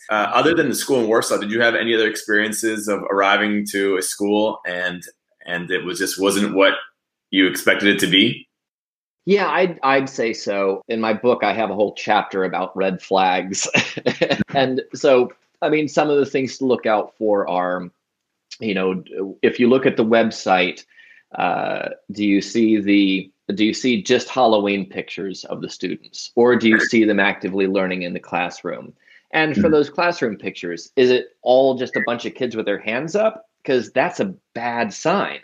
Other than the school in Warsaw, did you have any other experiences of arriving to a school and it was just wasn't what you expected it to be? Yeah, I'd say so. In my book, I have a whole chapter about red flags. And so, I mean, some of the things to look out for are, if you look at the website, do you see just Halloween pictures of the students, or do you see them actively learning in the classroom? And for those classroom pictures, is it all just a bunch of kids with their hands up? Because that's a bad sign.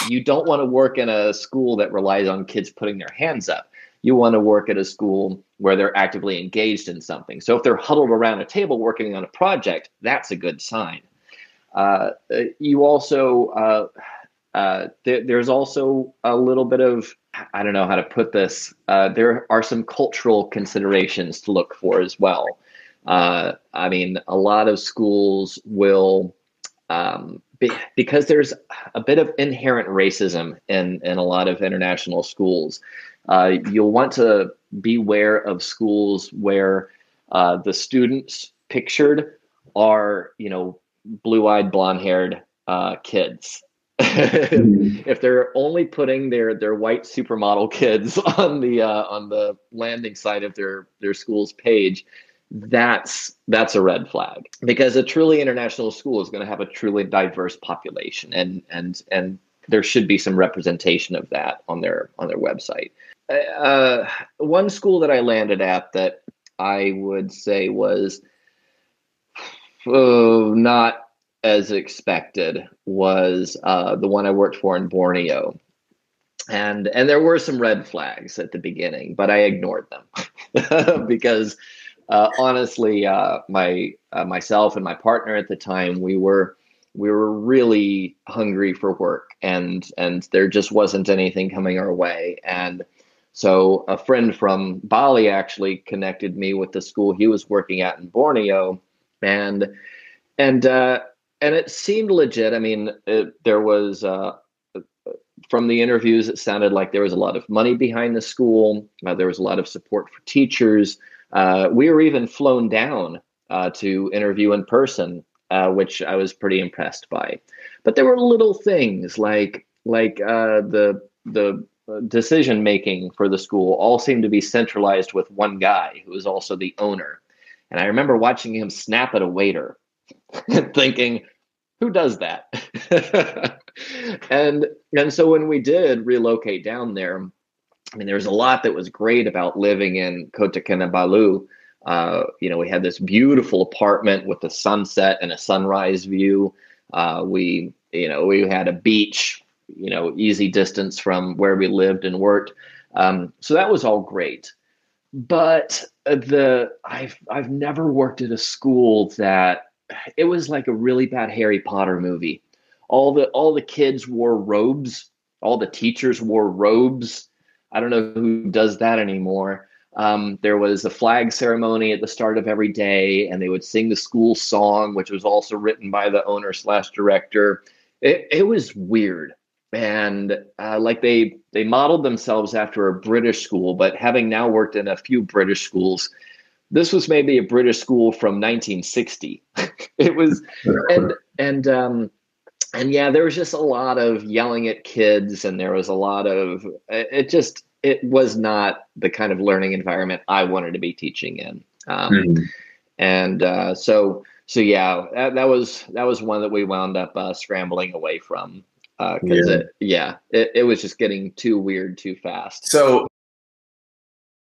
You don't want to work in a school that relies on kids putting their hands up. You want to work at a school where they're actively engaged in something. So if they're huddled around a table working on a project, that's a good sign. You also there's also a little bit of, I don't know how to put this. There are some cultural considerations to look for as well. I mean, a lot of schools will, because there's a bit of inherent racism in a lot of international schools. You'll want to beware of schools where the students pictured are, blue-eyed, blonde-haired kids. If they're only putting their white supermodel kids on the landing side of their school's page, that's a red flag, because a truly international school is going to have a truly diverse population, and there should be some representation of that on their website. One school that I landed at that I would say was not as expected was the one I worked for in Borneo. And there were some red flags at the beginning, but I ignored them because honestly, myself and my partner at the time, we were really hungry for work, and there just wasn't anything coming our way. And so a friend from Bali actually connected me with the school he was working at in Borneo, and it seemed legit. I mean, there was from the interviews, it sounded like there was a lot of money behind the school. There was a lot of support for teachers. We were even flown down to interview in person, which I was pretty impressed by. But there were little things like the decision making for the school all seemed to be centralized with one guy who was also the owner. And I remember watching him snap at a waiter and thinking, who does that? and so when we did relocate down there, I mean, there was a lot that was great about living in Kota Kinabalu. We had this beautiful apartment with a sunset and a sunrise view. We had a beach, easy distance from where we lived and worked. So that was all great. But I've never worked at a school that it was like a really bad Harry Potter movie. All the kids wore robes. All the teachers wore robes. I don't know who does that anymore. There was a flag ceremony at the start of every day, and they would sing the school song, which was also written by the owner/director. It was weird. And like they modeled themselves after a British school, but having now worked in a few British schools, this was maybe a British school from 1960. It was, and yeah, there was just a lot of yelling at kids, and there was a lot of it was not the kind of learning environment I wanted to be teaching in. And so yeah, that was one that we wound up scrambling away from. Because it was just getting too weird too fast. So